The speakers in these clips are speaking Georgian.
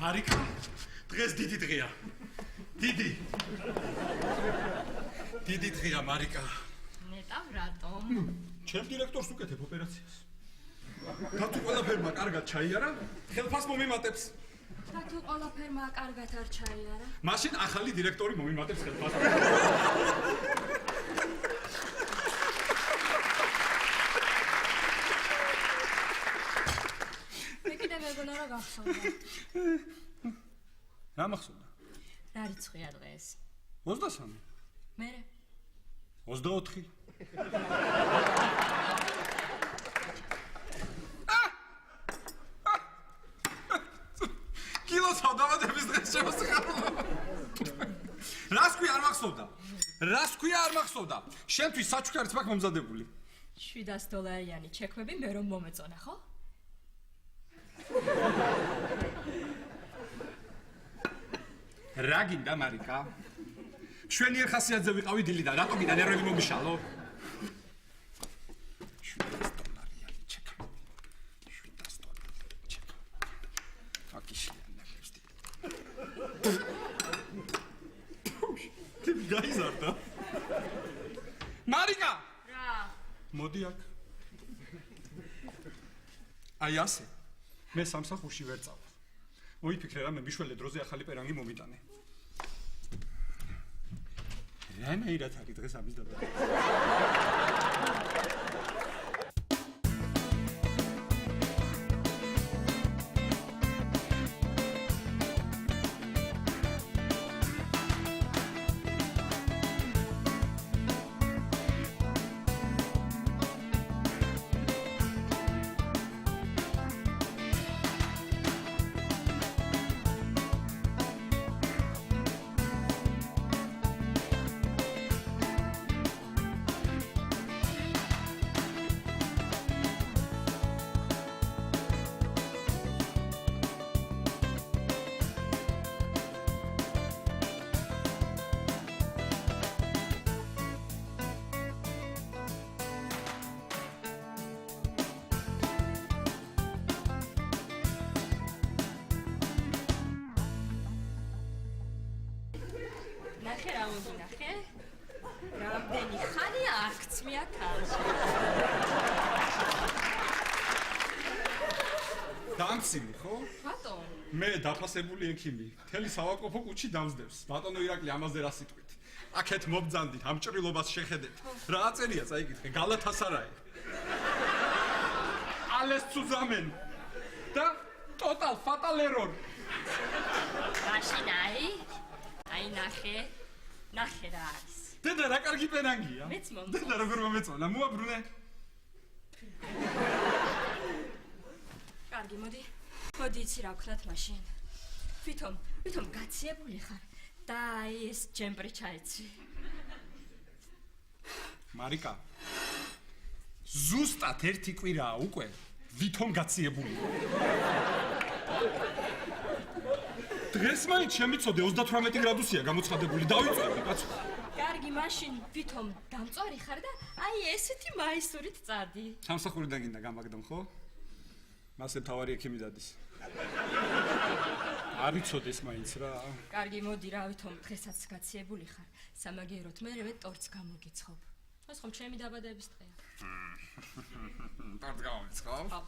მარიკა, დღეს დიდი დღეა. დიდი დღეა, მარიკა. ნეტავ რატომ? ჩემ დირექტორს უკეთებ ოპერაციას. თათუ ყველაფერმა კარგად ჩაიარა, ხელფას მომიმატებს. თათუ ყველაფერმა კარგად არ ჩაიარა. მაშინ ახალი დირექტორი მომიმატებს ხელფას. მე კიდე მეგონა რა გახსოვდა. რა მახსოვდა? რა რიცხვია დღეს? 23. მერე 24. კილოს ავდამატების დღეს შემოსახალო. რას ქვია არ მახსოვდა? შენთვის საჩუქარიც მაქვს მომზადებული. $700 ჩექვები მე რომ მომეწონა, ხო? რა გინდა, მარიკა? შვენიერ ხასიათზე ვიყავი დილიდან, რატო გინდა ნერვები მომიშალო? $700 ჩექვები. $700 ჩექვები. აკიშიან ნახებს დი. Τι გაიზარდა? მარიკა! რა? მოდი აქ. აი ასე. მე სამსახურში ვერ წავალ. მოიფიქრე რა მე მიშველე დროზე ახალი პერანგი მომიტანე. რანაირად არის დღეს ამის დაბადება? ნახე რა მოგინახე? რამდენი ხანია აქცმია თალში. დამცინი ხო? ბატონ. მე დაფასებული ექიმი. მთელი სავაკოფო კუჩი დამსდევს. ბატონო ირაკლი ამაზე რა სიტყვით? აქეთ მობძანდით, ამ ჭრილობას შეხედეთ. რა აწერია წაიკითხე? გალათასარაი. ალეს ცუზამენ. და total fatal error. მაშინ აი ნახე რა არის. დედა რა კარგი პერანგია. მეც მომწონს. დედა როგორ მომეწონა? მოაბრუნე. კარგი, მოდი იცი რა ვქნათ მაშინ. ვითომ გაციებული ხარ და ეს ჯემპრი ჩაეცი. მარიკა. ზუსტად ერთი კვირაა უკვე ვითომ გაციებული. დღეს მაინც შემიცოდე 38 გრადუსია გამოცხადებული. დავიწვევი, კაცო. კარგი, მაშინ ვითომ დამწვარი ხარ და აი ესეთი მაისურით წადი. სამსახურიდან გინდა გამაგდომ, ხო? მასე თავარი ექიმი დადის. არ იცოდეს მაინც რა. კარგი, მოდი რა, ვითომ დღესაც გაციებული ხარ. სამაგიეროდ მერევე ტორტს გამოგიცხობ. ეს ხომ ჩემი დაბადების დღეა. ტორტს გამოგიცხობ? ხო.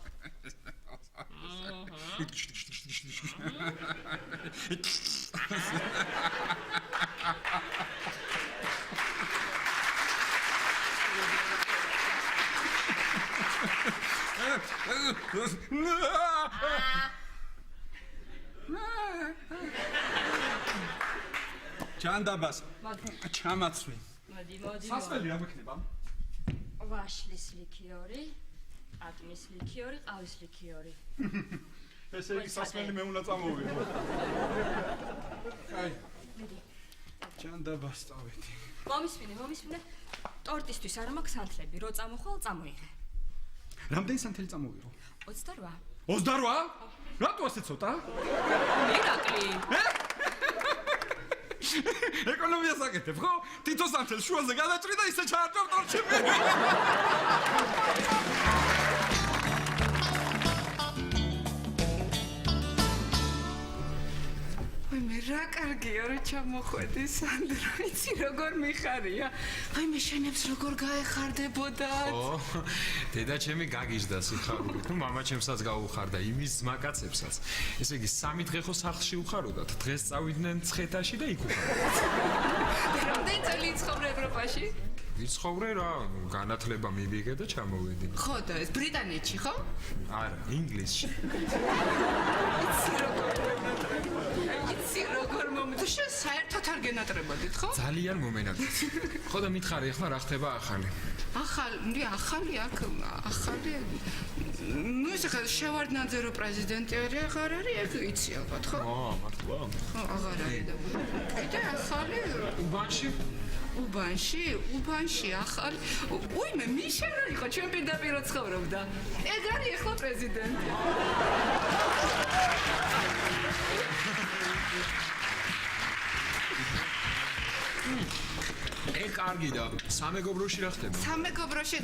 ჩანდაბას. ჩამაცვი. მოდი. სასმელი რა გვექნება? ვაშლის ლიქიორი, ატმის ლიქიორი, ყავის ლიქიორი. ესე იგი სასმელი მე უნდა წამოვიდო. აი. ჩანდაბას წავედი. მომისმინე. ტორტისთვის არ მაქვს სანთლები, რო წამოხვალ, წამოიღე. რამდენი სანთელი წამოვიღო? 28. 28? რატო ასე ცოტა? ირაკლი. ეკონომიას აკეთებ, ხო? თითო სანთელს შუაზე გადაჭრი და ისე ჩაარჯავ ტორტში. რა კარგია რომ ჩამოხვედი სანდრო იცი როგორ მიხარია აი მე შენებს როგორ გაეხარდებოდა დედა ჩემი გაგიჟდა სიხარული თუ მამა ჩემსაც გაუხარდა იმის ძმაკაცებსაც ესე იგი 3 დღე ხო სახლში უხაროდათ დღეს წავიდნენ ცხეთაში და იქ უხარდათ რამდენი წელი ცხოვრ ევროპაში ვიცხოვრე რა განათლება მივიღე და ჩამოვედი ხო და ეს ბრიტანეთში ხო არა ინგლისში იცი როგორ მომდა შენ საერთოდ არ გენატრებოდით ხო ძალიან მომენატრეთ ხო და მითხარი ახლა რა ხდება ახალი ახალი ну ეს ხა შევარდნაძე რო პრეზიდენტი აღარ არის ეგ იცი ალბათ ხო მართლა ხო აღარ არის და ახალი უბანში ახალი უიმე მიშელ რა იყო ჩვენ პირდაპირ ცხოვრობდა ეგ არის ახლა პრეზიდენტი ეგ კარგი და სამეგობროში რა ხდება? სამეგობროში,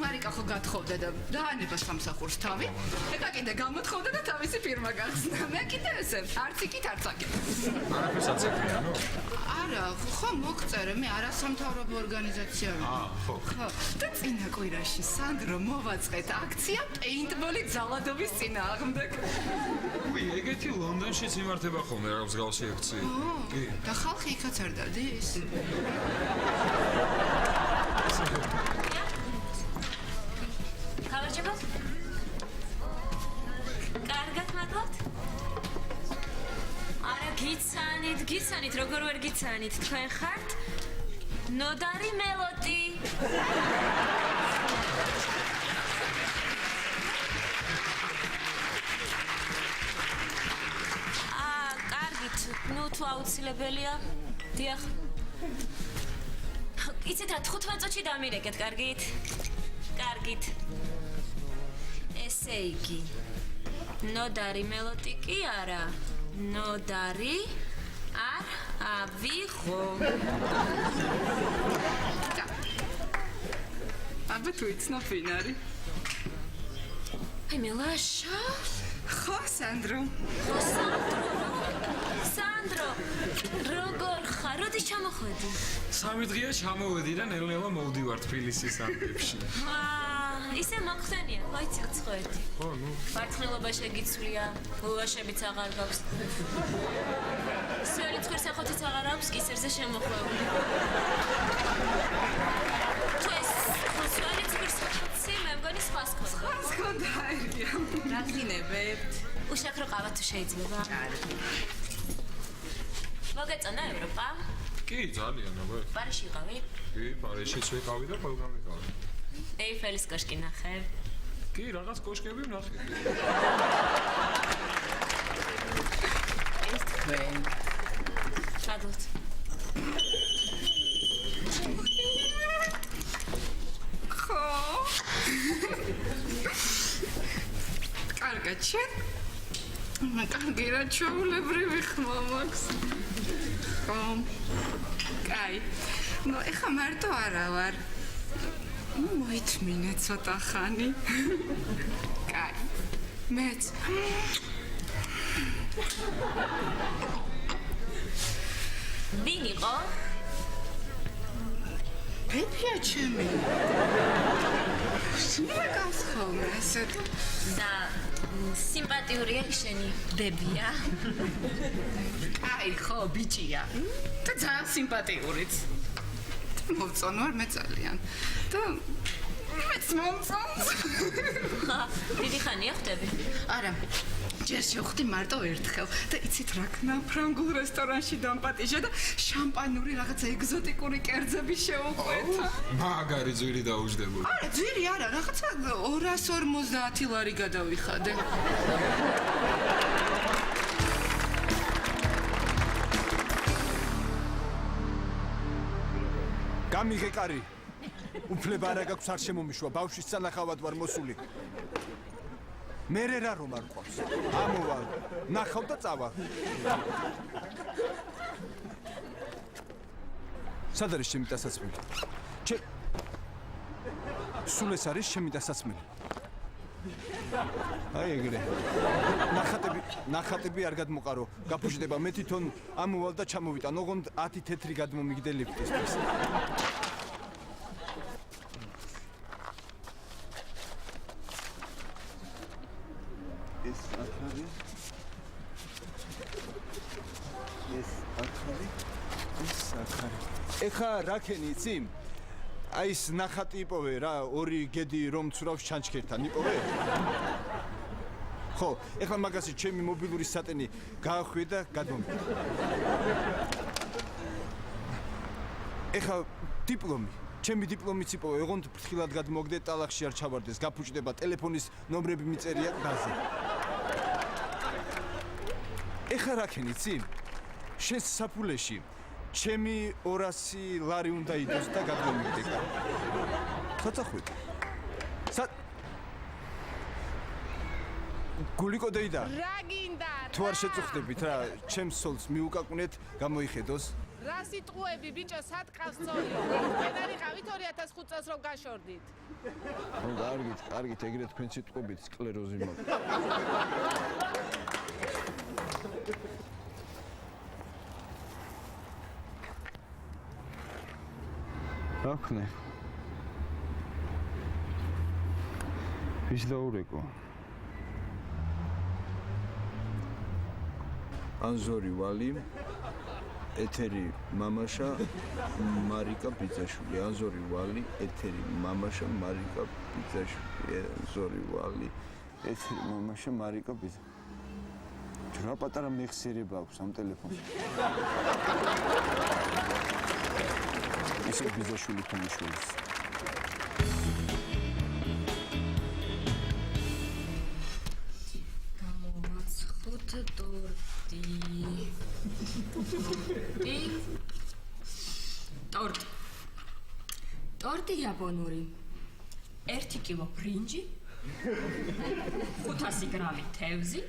მარიკა ხო გათხოვდა და დაანება სამსახურს თავი. ეკა კიდე გამოთხოვდა და თავისი ფირმა გახსნა. მე კიდე ესე, არც იქით არც აქეთ. არაფერს აწეფიანო? არა, ხო მოგწერე, მე არასამთავრობო ორგანიზაცია ვარ. ხო. და წინა კვირაში სანდრო მოვაწყეთ აქცია პეინტბოლის ძალადობის წინააღმდეგ. უი, ეგეთი ლონდონშიც იმართება ხოლმე რა მსგავსი აქცია. კი. და ხალხი იქაც არ დადის. ხალხებად? კარგად მადლობთ? არა გიცანით, როგორ ვერ გიცანით, თქვენ ხართ ნოდარი მელოდი. კარგით, ნუ თუ აუცილებელია, დიახ. იცით რა 15 წუთში დამირეკეთ, კარგით? კარგით. ესე იგი. ნოდარი მელოდი კი არა. ნოდარი არ ავიღო. აბა თუ იცნობ ვინ არის? აი მელაშა? ხო, სანდრო. სანდრო, როგორ ხარ? როდის ჩამოხვედი? 3 დღეა ჩამოვედი და ნელ-ნელა მოვდივარ თბილისის ამბებში. ისე მოხდენია, ვაიცი წყვეტი. ხო, ნუ. ბარცხნილობა შეგიცვლია, ულაშებიც აღარ გაქვს. სველი ცხვირსახოთიც აღარ აქვს, კისერზე შემოხვეული. თუ ეს სველი ცხვირსახოთი, მე მგონი სხვას ქონდა. სხვას ქონდა ერგია. რა გინებებთ? უშაქრო ყავა თუ შეიძლება? კარგი. მოგეწონა ევროპა? კი, ძალიან, აბა. პარიში იყავი? კი, პარიზშიც ვიყავი და ყველგან ვიყავი. ეიფელის კოშკი ნახე? კი, რაღაც კოშკები ვნახე. ეს თქვენ. მადლობთ. ხო. კარგად შენ? მე კარგი რა ჩაულებრივი ხმა მაქვს. ხო. კაი. ნუ ეხა მარტო არა ვარ. ნუ მოითმინე ცოტა ხანი. კაი. მეც. ვინ იყო? პეპია ჩემი. სულ გასხოვნა ესე. და სიმპათიურია შენი ბებია. აი ხო ბიჭია. და ძალიან სიმპათიურიც. მოვწონვარ მე ძალიან. და მეც მომწონს. დიდი ხანია ხვდები? არა. ჯერ შევხვდი მარტო ერთხელ და იცით რა ქნა ფრანგულ რესტორანში დამპატიჟა და შამპანური რაღაცა ეგზოტიკური კერძები შევუყვეთა. მაგარი ძვირი დაუჯდებოდი. არა, ძვირი არა, რაღაცა 250 ლარი გადავიხადე. გამიღე კარი. უფლება არა გაქვს არ შემომიშვა, ბავშვის სანახავად ვარ მოსული. მერე რა რომ არ ყავს. ამოვალ, ნახავ და წავალ. სად არის ჩემი დასაცმელი? სულ ეს არის ჩემი დასაცმელი. აი ეგრე. ნახატები არ გადმოყარო. გაფუჭდება მე თვითონ ამოვალ და ჩამოვიტან. ოღონდ 10 თეთრი გადმომიგდე ლიფტისთვის. ეს ახალი. ეხა რა ქენი იცი? აი ეს ნახატი იპოვე რა, ორი გედი რომ ცურავს ჩანჩქერთან იპოვე? ხო, ეხლა მაგასი ჩემი მობილური სატენი გაახვიე და გადმომიდე. ეხლა დიპლომი, ჩემი დიპლომიც იპოვე, ოღონდ ფრთხილად გადმოგდე, ტალახში არ ჩავარდეს, გაფუჭდება, ტელეფონის ნომრები მიწერია გაზე. ეხლა რა ქენი იცი? შენს საფულეში ჩემი 200 ლარი უნდა იდოს და გადმომიგდე. ხოცახვით. გულიკოდეიდა. რა გინდა? თუ არ შეწუხდებით რა, ჩემს სოლს მიუკაკუნეთ, გამოიხედოს. რა სიტყვები ბიჭო, სად ყავს წოლი? თქვენ არიყავით 2005 წელს რომ გაშორდით. ნუ კარგით, ეგრე თქვენ სიტყვებით სკლეროზი მაქვს. ახნე. ვის დაურეკო? ანზორი ვალი, ეთერი მამაშა, მარიკა ბიძაშვილი. ანზორი ვალი, ეთერი მამაშა, მარიკა ბიძაშვილი. ანზორი ვალი, ეთერი მამაშა, მარიკა ბიძა. რა პატარა მეხსიერება აქვს ამ ტელეფონს? ესე ბიძაშვილი თამაშობს. გამოვაცხოთ ტორტი. ტორტი იაპონური. 1 კილო ბრინჯი. 500 გრამი თევზი.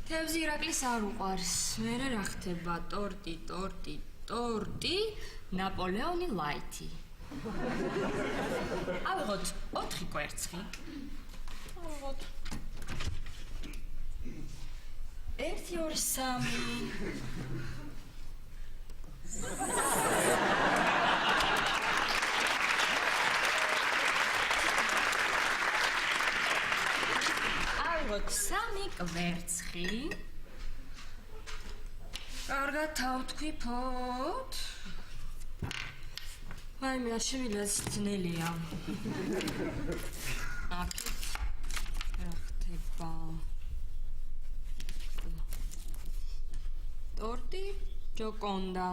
თევზი ირაკლის არ უყვარს. მერე რა ხდება? ტორტი, ნაპოლეონი ლაითი. ავიღოთ 4 კვერცხი. ავიღოთ 1, 2, 3. ავიღოთ 3 კვერცხი. კარგად თავთქვიფოთ. აი მე შევიდას ძნელია. აქეთ რა ხდება? ტორტი ჯოკონდა.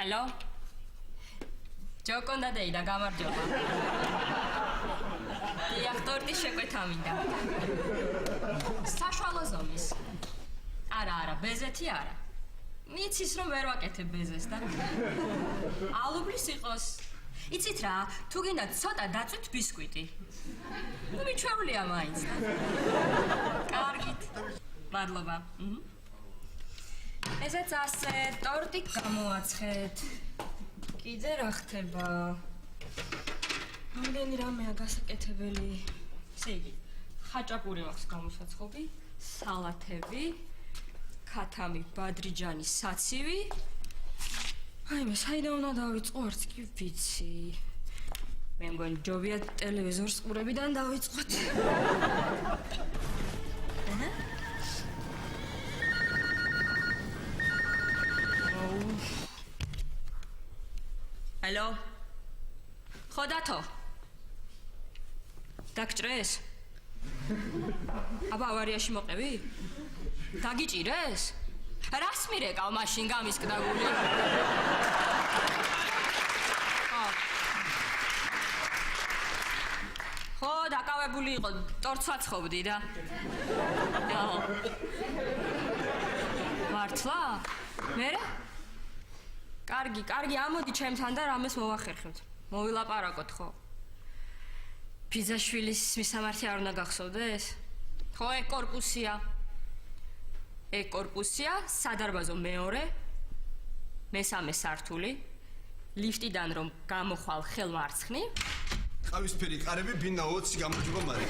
ალო? ჯოკონდა დაიდა გამარჯობა. დიახ, ტორტი შეკვეთა მინდა. საშუალო ზომის. არა, ბეზეთი არა. მიცის რომ ვერ ვაკეთებ ბეზეს და. ალუბლის იყოს. იცით რა, თუ გინდა ცოტა დაწვით ბისკვიტი. ნუ მიჩვეულია მაინც. კარგით. მადლობა. ესეც ასე, ტორტი გამოვაცხეთ. კიდე რა ხდება? რამდენი რამეა გასაკეთებელი. ესე იგი, ხაჭაპური მაქვს გამოსაცხობი, სალათები, ქათამი, ბადრიჯანი, საცივი. აი მე საიდან უნდა დავიწყო, არც კი ვიცი. მე მგონი ჯობია ტელევიზორს ყურებიდან დავიწყოთ. ალო? ხო დათო? დაგჭრეს? აბა ავარიაში მოყევი? დაგიჭირეს? რას მირეკავ მაშინ გამისკდა გული? ხო, დაკავებული იყო, ტორტს ვაცხობდი და. მართლა? მერე? კარგი, ამოდი ჩემთან და რამეს მოვახერხებთ. მოვილაპარაკოთ, ხო? ბიძაშვილის მისამართი არ უნდა გახსოვდეს? ხო, ეკ კორპუსია, სადარბაზო მეორე, მესამე სართული, ლიფტიდან რომ გამოხვალ ხელმარცხნი. ყავისფერი ყარები ბინა 20 გამარჯობა მარი.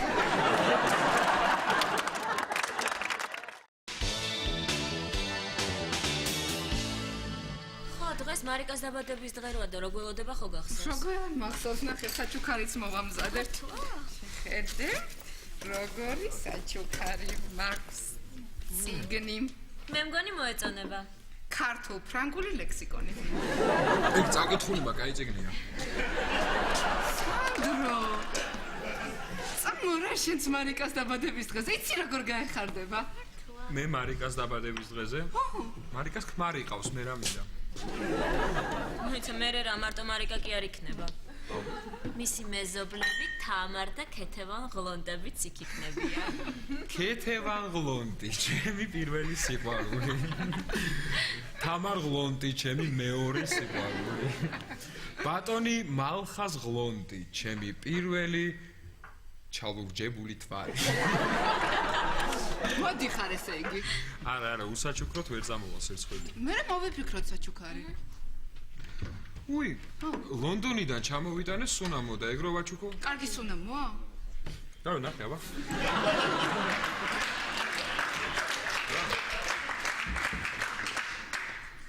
დღეს მარიკას დაბადების დღე როა და რო გველოდება ხო გახსოვს? როგორ მახსოვს ნახე საჩუქარიც მოვამზადეთ. ხედე როგორი საჩუქარი მაქვს ციგნი. მე მგონი მოეწონება. ქართულ ფრანგული ლექსიკონი. ეგ წაკითხული მაგაი წიგნია. სანდრო. სამურა შენც მარიკას დაბადების დღეზე იცი როგორ გაეხარდება? მე მარიკას დაბადების დღეზე? მარიკას ქმარი ყავს, მე რა მინდა. მოიცა მე რა მარტო მარიკა კი არ იქნება. მისი მეზობლები თამარ და ქეთევან ღლონდებიც იქ იქნებიან. ქეთევან ღლონდი, ჩემი პირველი სიყვარული. თამარ ღლონდი, ჩემი მეორე სიყვარული. ბატონი მალხას ღლონდი, ჩემი პირველი ჩალურჯებული თვარი. მოდი ხარ ესე იგი. არა, უსაჩუქროთ ვერ წამოვალს ერთხელი. მე მოვიფიქროთ საჩუქარი. უი, ლონდონიდან ჩამოვიტანე სუნამო და ეგრო ვაჩუქო? კარგი სუნამოა? დავე ნახე, აბა.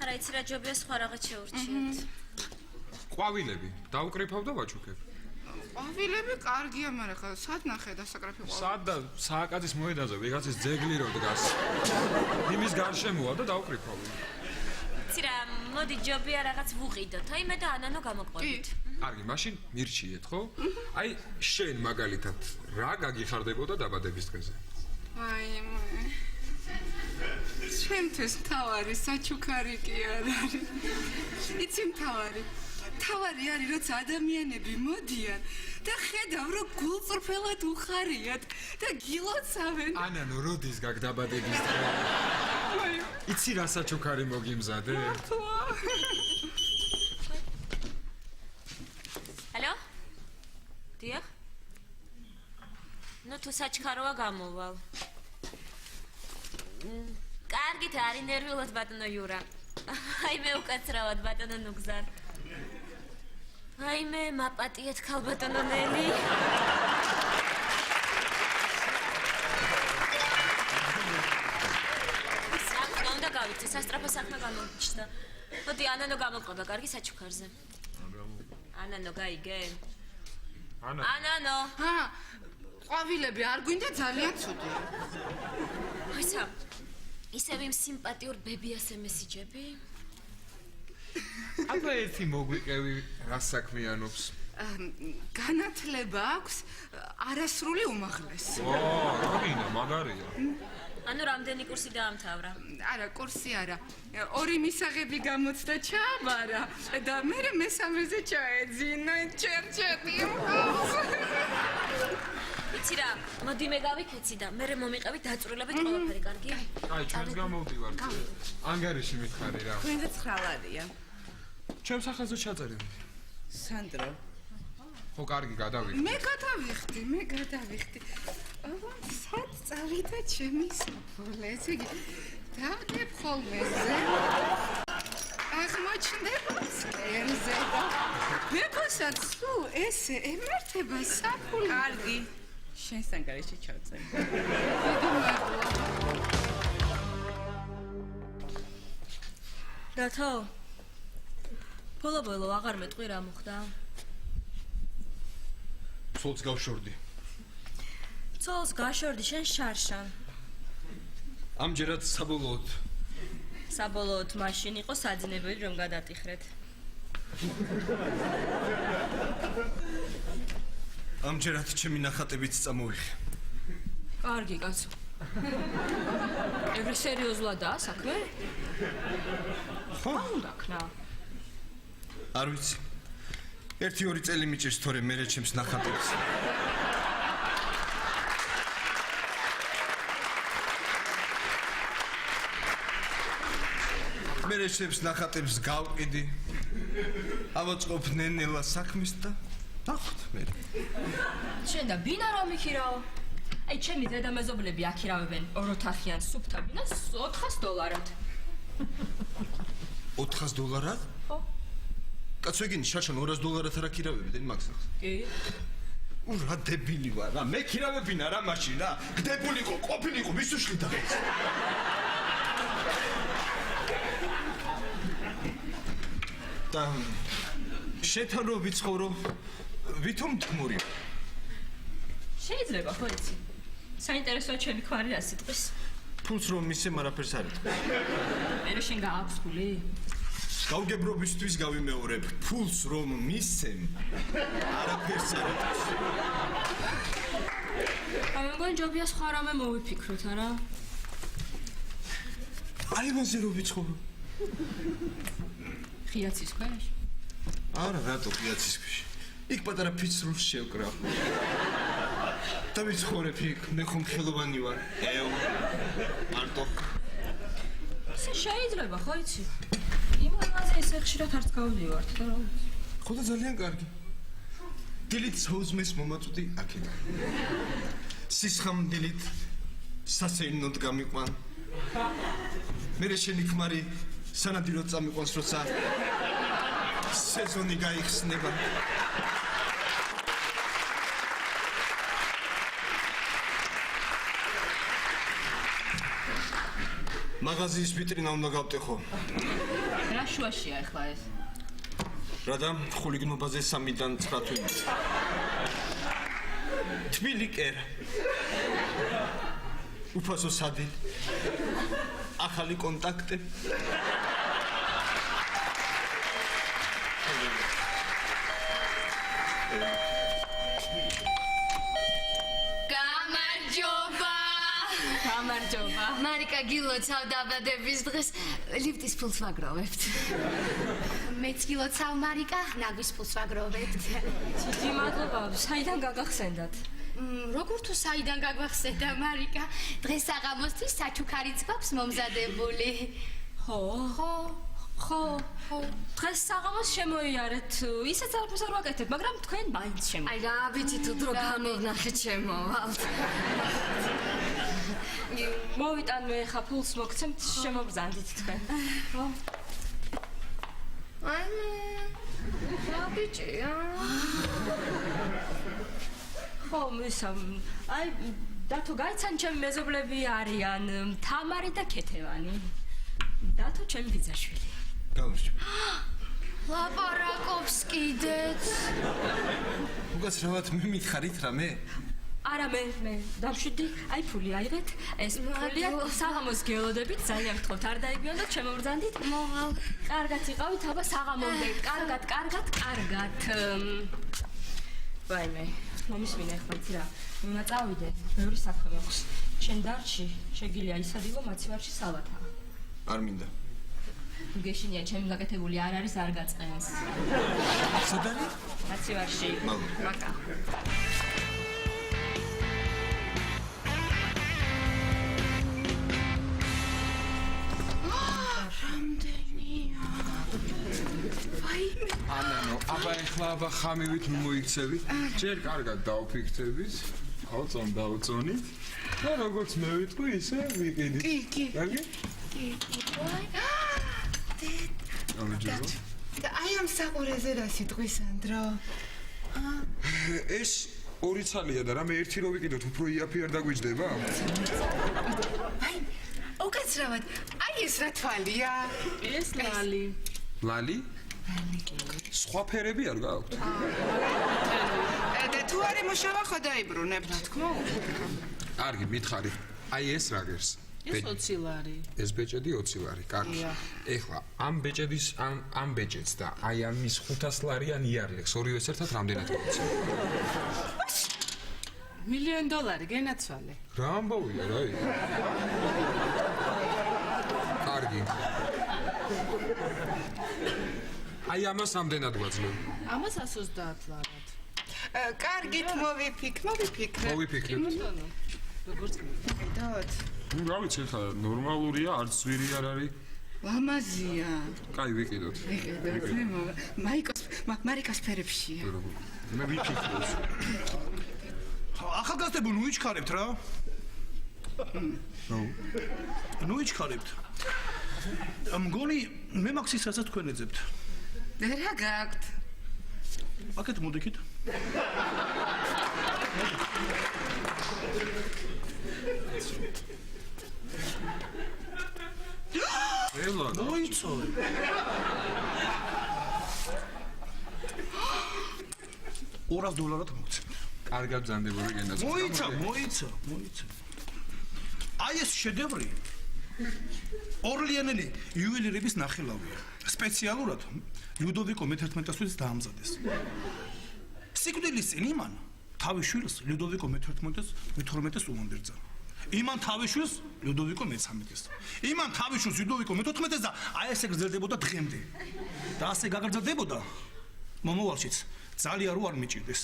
არა იცი რა ჯობია სხვა რაღაც შეურჩიოთ. ყვავილები, დავკრიფავ და ვაჩუქებ. ყვავილები კარგია, მაგრამ ხა სად ნახე დასაკრაფი ყვავილი? სად და სააკაძის მოედანზე ვიღაცის ძეგლი რო დგას. იმის გარშემოა და დავკრიფავ. იცი რა, მოდი ჯობია რაღაც ვუყიდოთ, აი მე და ანანო გამოყვებით. კარგი, მაშინ მირჩიეთ, ხო? აი, შენ მაგალითად რა გაგიხარდებოდა დაბადების დღეზე? აი ჩემთვის თავარი საჩუქარი კი არ არის. იცი თავარი არის, როცა ადამიანები მოდიან და ხედავ, რომ გულწრფელად უხარიათ და გილოცავენ. ანანო, როდის გაგდაბადების დღე? იცი რა საჩუქარი მოგიმზადე? ალო? დიახ? ნუ თუ საჩქაროა გამოვალ. კარგით არის ნერვიულად ბატონო იურა. აი მე უკაცრავად ბატონო ნუგზარ. აი მე მაპატიეთ ქალბატონო ნელი. საქმე უნდა გავიქცე, სასტრაფო საქმე გამომჩნდა. მოდი ანანო გამოყვება კარგი საჩუქარზე. ანანო გაიგე? ანანო. ყვავილები არ გვინდა ძალიან ცუდი. აისა ისევ იმ სიმპათიურ ბებიასე მესიჯები? აბა ერთი მოგვიყევი რა საქმიანობს? განათლება აქვს არასრული უმაღლესი. რაგინა, მაგარია. ანუ რამდენი კურსი დაამთავრა? არა, კურსი არა. 2 მისაღები გამოცდა ჩააბარა და მე მესამეზე ჩაეძინა ჩერჩეტი. იცი რა, მოდი მე გავიქეცი და მე მომიყევი დაწვრილებით ყველაფერი, კარგი? აი, ჩვენს გამოვდივარ. ანგარიში მითხარი რა. თქვენზე 9-ლარია. ჩემ სახელზე ჩაწერები. სანდრო. ხო, კარგი, გადავიხდი. მე გადავიხდი. სად წავიდა ჩემი საფულე? ესე იგი, დავდებ ხოლმე ზე. აღმოჩნდება სკერზე და მეგოსაც სულ ესე ემართება საფულე. კარგი. შენს ანგარიში ჩავწერ. რათო? ბოლო აღარ მეტყვი რა მოხდა? ცოლს გავშორდი. ცოლს გაშორდი შენ შარშან. ამჯერად საბოლოოდ მაშინ იყო საძინებელი რომ გადატიხრეთ. ამჯერად ჩემი ნახატებიც წამოიღე. კარგი კაცო. ეგრე სერიოზულადაა საქმე? ხო? უნდა ქნა. არ ვიცი. 1-2 წელი მიჭირს თორე მე ჩემს ნახატებს. მე ჩემს ნახატებს გავყიდი. ავაწყობ ნენელა საქმის და ნახოთ მე. შენ და ბინა რომ იქირაო? აი ჩემი დედამეზობლები აქირავებენ 2 ოთახიან სუფთა ბინას $400. $400? ხო. კაცო ეგენი შაშან $200 არ აკირავებდნენ მაგ სახს. კი. რა დებილი ვარ რა მე ქირავებინა რა მაშინ რა გდებულიყო ყოფილიყო მისუშლი და ეს და შეთანო ვიცხოვრო ვითომ თქმური შეიძლება ხო იცი საინტერესოა ჩემი ქმარი რა სიტყვის ფულს რომ მისცემ არაფერს არ იტყვი მე შენ გააქვს ფული გავგებრობისთვის გავიმეორებ ფულს რომ მისცემ არაფერს არ იტყვი აი მგონი ჯობია სხვა რამე მოვიფიქროთ არა აი მასე რო ვიცხოვრო ხიაცის ქვეშ არა რატო ხიაცის ქვეშ იქ პატარა ფიცრულს შევკრავ და ვიცხოვრებ იქ მე ხომ ხელოვანი ვარ ეუ მარტო შეიძლება ხო იცი იმ ლამაზე ისე ხშირად არც გავდივართ და რა ხო და ძალიან კარგი დილით საუზმეს მომაწვდი აქეთ სისხამდილით სასეირნოდ გამიყვან მერე შენი ქმარი სანადიროდ წამიყვანს როცა სეზონი გაიხსნება მაღაზიის ვიტრინა უნდა გავტეხო რა შუაშია ახლა ეს რადა ხულიგნობაზე 3-დან 9 თვით თბილი კერა უფასო სადი ახალი კონტაქტები გამარჯობა. მარიკა გილოცავ დაბადების დღეს ლიფტის ფულს ვაგროვებთ. მეც გილოცავ მარიკა, ნაგვის ფულს ვაგროვებთ. დიდი მადლობა, საიდან გაგახსენდათ? როგორ თუ საიდან გაგვახსენდა მარიკა? დღეს საღამოსთვის საჩუქარიც გვაქვს მომზადებული. ხო. დღეს საღამოს შემოიარეთ. ისეც არაფერს არ ვაკეთებ, მაგრამ თქვენ მაინც შემო. აი რა ვიცი თუ დრო გამოვნახეთ შემოვალთ. მოვიტან მე ხა ფულს მოგცემთ შემოგზანდით თქვენ. ხო? აი რა ბიჭია? ხო, აი დათო გაიცან ჩემი მეზობლები არიან თამარი და ქეთევანი. დათო ჩემი ბიძაშვილი. გამარჯობა. ლაპარაკობს კიდეც. უგასრავად მე მითხარით რამე? არა მე დავშვიდი, აი ფული აიღეთ. ეს ფულია საღამოს გელოდებით, ძალიან გთხოვთ არ დაიგვიანოთ, შემოვრძანდით. მოვალ. კარგად იყავით, აბა საღამომდე. კარგად. ვაიმე, მომისმინე ახლა იცი რა. უნდა წავიდე, ბევრი საქმე მაქვს. შენ დარჩი, შეგიძლია ისადილო მაცივარში სალათა. არ მინდა. გეშინია, ჩემი გაკეთებული არ არის, არ გაწყენს. სადარი? მაცივარში. მაკა. ანანო, აბა ეხლა ხამივით მოიქცევით. ჯერ კარგად დავფიქრდებით. ავწონ დავწონით. და როგორც მე ვიტყვი, ისე ვიყიდით. კი. კარგი? კი. გამარჯობა. და აი ამ საყურეზე რა სიტყვის ანდრო? ეს ორი ცალია და რამე ერთი რო ვიყიდოთ, უფრო იაფი არ დაგვიჯდება? აი, უკაცრავად. აი ეს რა თვალია? ეს ლალი. ლალი? სხვა ფერები არ გაქვთ? და თუ არ იმუშავა ხო დაიბრუნებთ? რა თქმა უნდა. კარგი, მითხარი. აი ეს რა გერს? ეს 20 ლარი. ეს ბეჭედი 20 ლარი, კარგი. ეხლა ამ ბეჭედის ამ ბეჭედს და აი ამის 500 ლარიან იარლებს ორივეს ერთად რამდენად გავიცი? $1,000,000 გენაცვალე. რა ამბავია რა იქ? კარგი. აი ამას რამდენად გვაძლევ? ამას 130 ლარად. კარგით მოვიფიქრეთ. მოვიფიქრეთ. როგორც დოთ. ნუ რა ვიცი ხა ნორმალურია, არც ზვირი არ არის. ლამაზია. კაი ვიყიდოთ. მარიკას ფერებშია. მე ვიფიქროს. ახალგაზრდებო ნუ იჩქარებთ რა. ნუ იჩქარებთ. მგონი მე მაქვს ის რასაც თქვენ ეძებთ. რა გაქვთ? აკეთ მოდიქით. ელონა. მოიწოვე. $200 მოგცემ. კარგად ბრძანდებული გენდა. მოიცა. აი ეს შედევრი ორლიანელი იუველირების ნახელავია. სპეციალურად ლუდოვიკო მე-11-ისთვის დაამზადეს. სიკვდილის წინ იმან თავის შვილს ლუდოვიკო მე-12-ს უვანდერძა. იმან თავის შვილს ლუდოვიკო მე-13-ს. იმან თავის შვილს ლუდოვიკო მე-14-ს და აი ესე გრძელდებოდა დღემდე. და ასე გაგრძელდებოდა მომავალშიც ძალიან რო არ მიჭირდეს.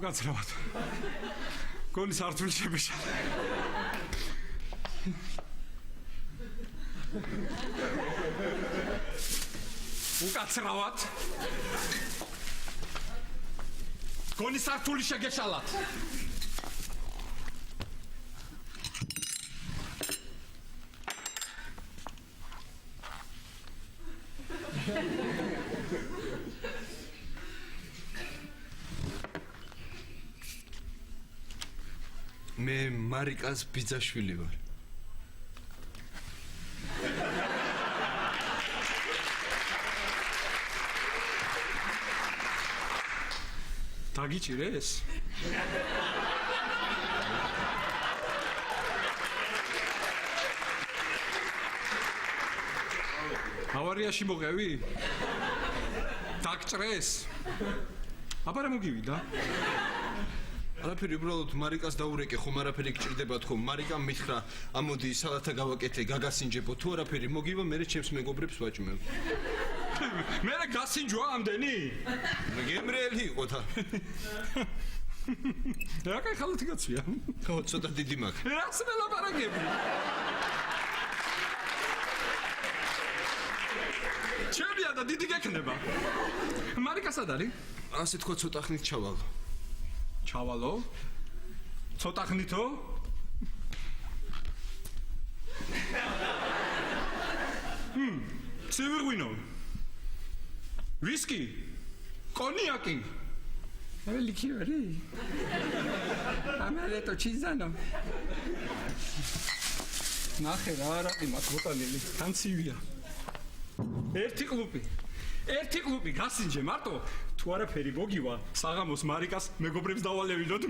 უკაცრავად. გონი სართული შეբეშა. უკაცრავად. გონი სართული შეგეშალათ. მე მარიკას ბიძაშვილი ვარ. დაგიჭირეს? ავარიაში მოყევი? დაგჭრეს? აბა რა მოგივიდა? არაფერი უბრალოდ მარიკას დაურეკე ხომ არაფერი გჭირდება თქო მარიკამ მითხრა ამოდი სალათა გავაკეთე გაგასინჯებო თუ არაფერი მოგივა მე ჩემს მეგობრებს ვაჭმევ მე რა გასინჯვა ამდენი გემრიელი იყო თა რა კაი ხალათი გაცვია ხო ცოტა დიდი მაქვს რას მელაპარაკები ჩემია და დიდი გექნება მარიკა სად არის ასე თქვა ცოტა ხნით ჩავალ ჩავალო? ცოტა ხნითო? ცივიღვინო? ვისკი? კონიაკი? აბა ლიქიორი? ამალეტო ჩიზანო? ნახე რა არაყი მაქვს ბოტალელი, თან ცივია. ერთი კლუბი გასინჯე მარტო თუ არაფერი მოგივა საღამოს მარიკას მეგობრებს დავალევინოთ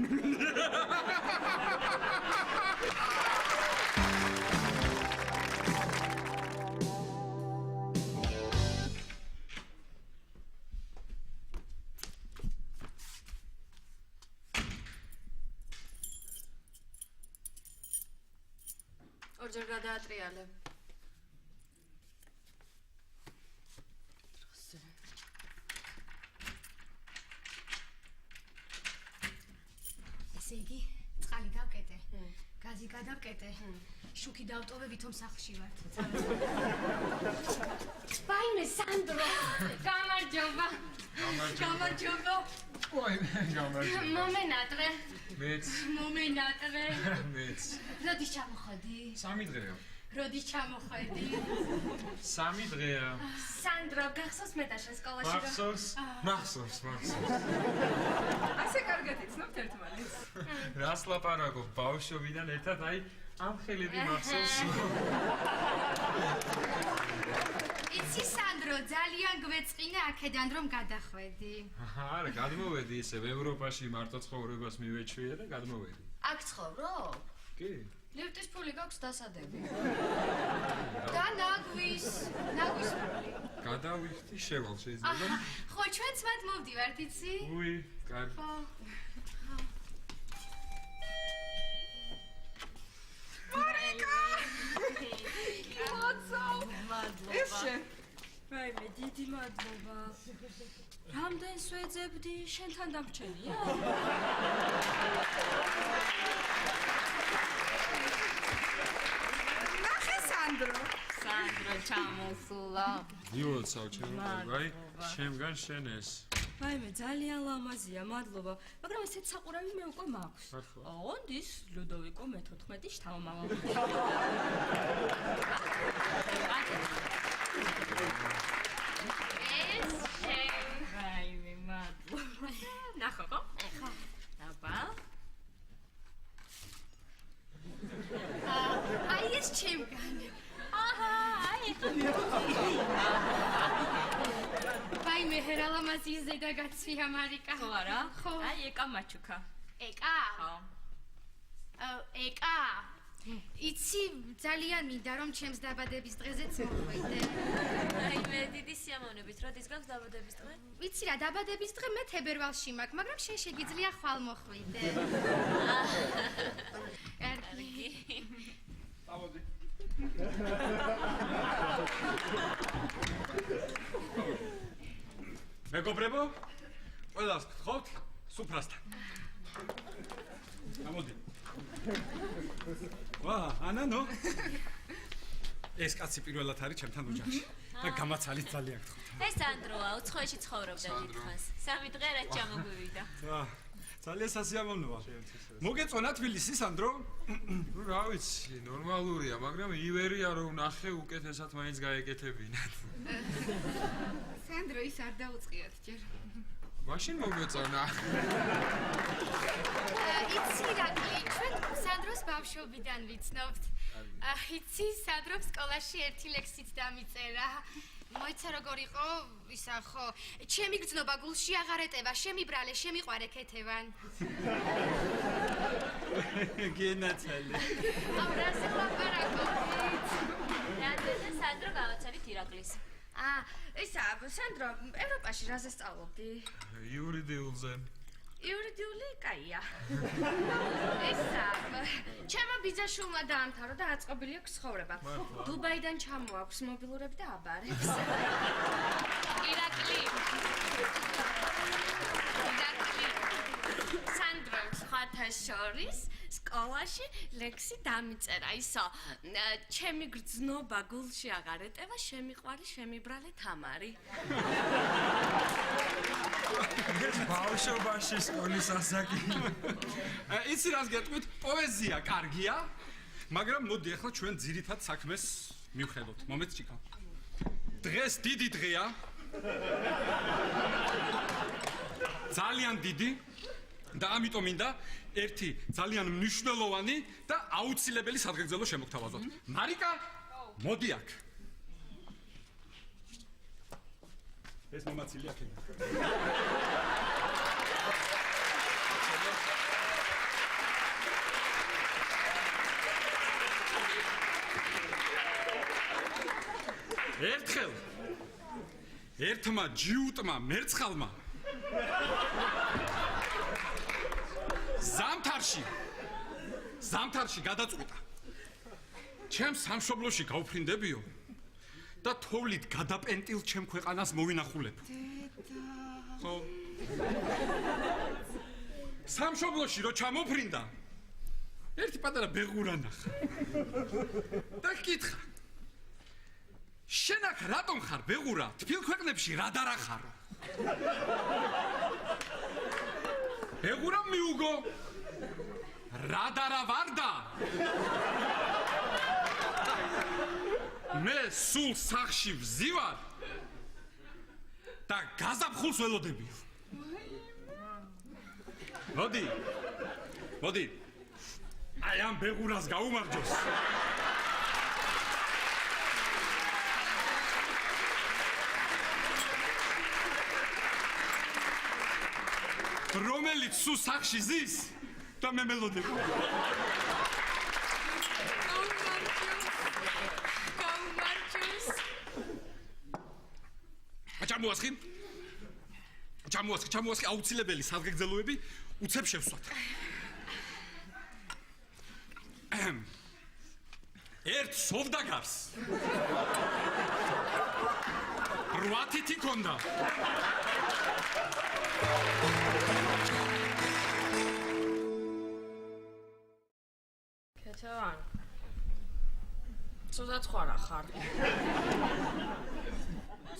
ორჯერ გადაატრიალე ესე იგი, წყალი გავკეტე, გაზი გადავკეტე, შუქი დავტოვე, ვითომ სახლში ვართ. ვაიმე, სანდრო, გამარჯობა. გამარჯობა. მომენატრე. მეც. მომენატრე. მეც. როდის ჩამოხვედი? 3 დღეა. როდის ჩამოხვედი? 3 დღეა. სანდრო, გახსოვს მე და შენ სკოლაში რომ მახსოვს. ასე კარგად იცნობთ ერთმანეთს. რას ლაპარაკობ, ბავშვობიდან ერთად აი ამ ხელები მახსოვს. იცი სანდრო, ძალიან გვეწყინა აქედან რომ გადახვედი. არა, გადმოვედი ისევ ევროპაში მარტო ცხოვრებას მივეჩვიე და გადმოვედი. აქ ცხოვრობ? კი. ლიფტის ფული გაქვს დასადები. და ნაგვის ფული. გადავიხდი, შევალ შეიძლება. ხო, ჩვენც მათ მოვდივართ, იცი? უი, კარგი. ხო. დიდი მადლობა. რამდენს ვეძებდი, შენთან დამრჩენია? ნახე სანდრო. სანდრო ჩამოსულა. მიულოცავ ჩემო, აი, შემგან შენ ეს. ვაიმე, ძალიან ლამაზია, მადლობა. მაგრამ ესეთ საყურავი მე უკვე მაქვს. ონდის ლუდოვიკო მე-14 შთამომავალ. ეს შენ. ვაიმე, მადლობა. ნახო, ხო? ხო. აბა. აი ეს ჩემგან. აჰა, აი ხო. ვაიმე, ჰერალამაზი ზედა გაცვია მარიკა. ხო არა? ხო. აი ეკა მაჩუკა. ეკა? ხო. ეკა. იცი ძალიან მინდა რომ ჩემს დაბადების დღეზეც მოხვიდე. აი მე დიდი სიამოვნებით როდის გაქვს დაბადების დღე? ვიცი რა, დაბადების დღე მე თებერვალში მაქვს, მაგრამ შენ შეგიძლია ხვალ მოხვიდე. კარგი. წავოდი. მეგობრებო, ყველას გთხოვთ სუფრასთან. გამოდი. ვა, ანანო. ეს კაცი პირველად არის ჩემთან ოჯახში და გამაცალით ძალიან გთხოვთ. ეს სანდროა, უცხოეთში ცხოვრობდა დიდხანს. 3 დღე რაც ჩამოგვივიდა. ძალიან სასიამოვნოა. მოგეწონა თბილისი, სანდრო? ნუ რა ვიცი, ნორმალურია, მაგრამ ივერია რომ ნახე უკეთესად მაინც გაეკეთებინათ. სანდრო ის არ დაუწყიათ ჯერ. მაშინ მოგეწონა. იცი რა, ჩვენ სანდროს ბავშვობიდან ვიცნობთ. იცი, სანდრომ სკოლაში ერთი ლექსით დამიწერა. მოიცა როგორ იყო, ისა ხო, ჩემი გრძნობა გულში აღარ ეტევა, შემიბრალე, შემიყვარე ქეთევან. გენაცალე. ავრაზე ლაპარაკობთ. რამდენი სანდრო გავაცალით ირაკლის. ისა, სანდრო, ევროპაში რაზე სწავლობდი? იურიდიულზე. იურიდიული კაია. ისა, ჩემო ბიძაშვილმა დაამთავრა და აწყობილი აქვს ცხოვრება. დუბაიდან ჩამოაქვს მობილურები და აბარებს. ირაკლი. სანდრო, სხვათა შორის სკოლაში ლექსი დამიწერა, ისო, ჩემი გრძნობა გულში აღარ ეტევა, შემიყვარე, შემიბრალე თამარი. ბავშვობაში სკოლის ასაკი. იცი რას გეტყვით? პოეზია კარგია, მაგრამ მოდი ახლა ჩვენ ძირითად საქმეს მივხედოთ. მომეც ჭიქა. დღეს დიდი დღეა. ძალიან დიდი და ამიტომ მინდა ერთი ძალიან მნიშვნელოვანი და აუცილებელი სადგეგრძელო შემოგთავაზოთ. მარიკა, მოდი აქ. ეს მომაცილი აქედან. ერთხელ ერთმა ჯიუტმა მერცხალმა ზამთარში გადაწყვიტა ჩემ სამშობლოში გავფრინდებიო და თოვლით გადაპენტილ ჩემ ქვეყანას მოვინახულებო. ხო. სამშობლოში რო ჩამოფრინდა ერთი პატარა ბეღურა ნახა და კითხა შენ აქ რატომ ხარ ბეღურა? თბილ ქვეყნებში რა დარახარო? ბეღურამ მიუგო რა დარა ვარდა? მე სულ სახში ვზივარ და გაზაფხულს ველოდებიო. მოდი. აი ამ ბეღურას გაუმარჯოს. რომელიც სულ სახში ზის და მე მელოდები. ჩამოასხი აუცილებელი სადგეგრძელოები უცებ შევსვათ. ერთ სოვდაგარს 8 თითი ქონდა. ქეთევან. ცოტა ხარ ახარ.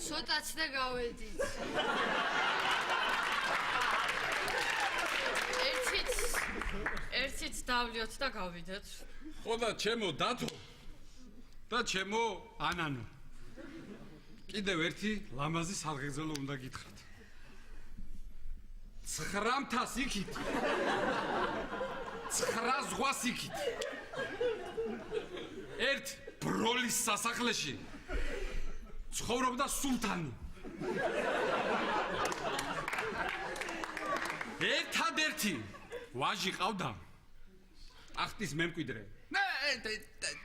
ცოტაც და გავედით. ერთით დავლიოთ და გავიდეთ. ხო და ჩემო დათო და ჩემო ანანო. კიდევ ერთი ლამაზი სალღეგზელო უნდა გითხრათ. 900-ს იქით. 9 ზღვას იქით. ერთ ბროლის სასახლეში ცხოვრობდა სულთანი. ერთადერთი ვაჟი ყავდა. ტახტის მემკვიდრე.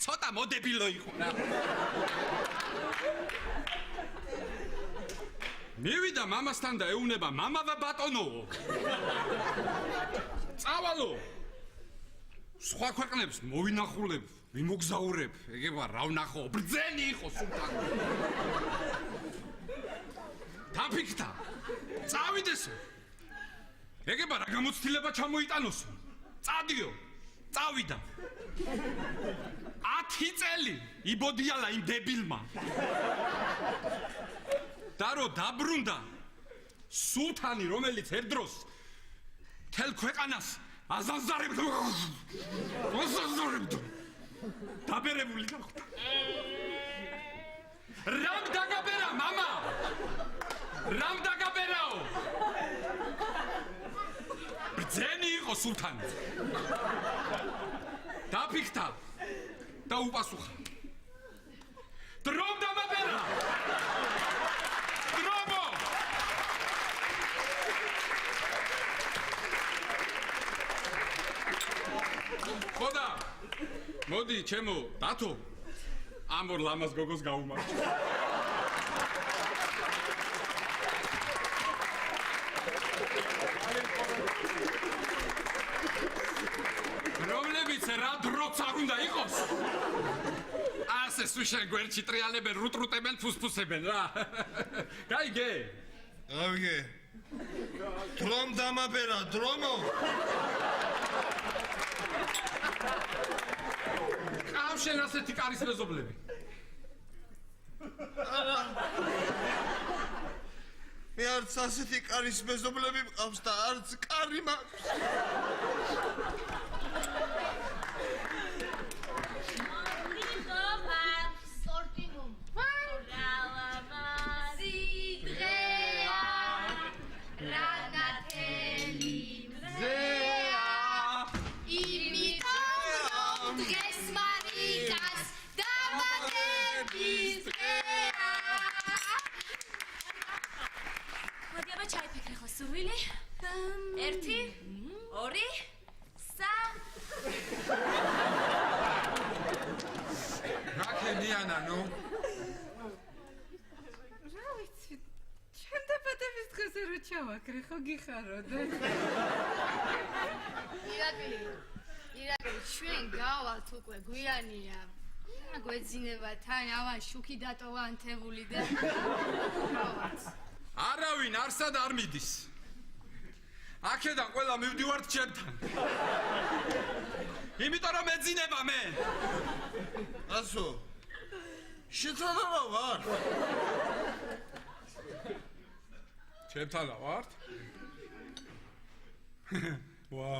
ცოტა მოდებილო იყო რა. მივიდა მამასთან და ეუბნება, მამავა ბატონო. წავალო. სხვა ქვეყნებს მოვინახულებ, ვიმოგზაურებ, ეგება რა ვნახო, ბრძენი იყო სულთანი. დაფიქრდა. წავიდესო. ეგება რა გამოცდილება ჩამოიტანოსო. წადიო. წავიდა. 10 წელი იბოდიალა იმ დებილმა. და რო დაბრუნდა სულთანი, რომელიც ერთ დროს თელ ქვეყანას აზანზარებდა. დაბერებული გახვდა. რამ დაგაბერა, მამა? რამ დაგაბერაო? ბრძენი იყო სულთანი. დაფიქრდა და უპასუხა. დრომ დამაბერა. დრომო. ხოდა მოდი ჩემო დათო ამ ორ ლამაზ გოგოს გაუმარჯო. რომლებიც რა დროც არ უნდა იყოს. ასე სუშენ გვერდში ტრიალებენ, რუტრუტებენ, ფუსფუსებენ რა. გაიგე? გავიგე. დრომ დამაბერა, დრომო. ამ შენ ასეთი კარის მეზობლები. არა. მე არც ასეთი კარის მეზობლები მყავს და არც კარი მაქვს. სუვილი 1 2 3 რაკენიანა ნუ რა ვიცი ჩემ დაბადების დღეზე რო ჩავაქრე ხო გიხაროდა ირაკლი ჩვენ გავალთ უკვე გვიანია გვეძინება თან ავან შუქი დატოვა ანთებული და გავალთ არავინ არსად არ მიდის. აქედან ყველა მივდივართ ჩემთან. იმიტომ რომ ეძინება მე. ასო. შეცადავა ვარ. ჩემთანა ვართ? ვა.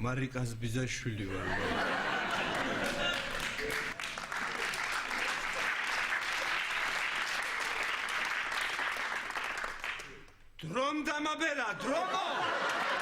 მარიკას ბიძაშვილი ვარ. დრომ დამაბერა, დრომო!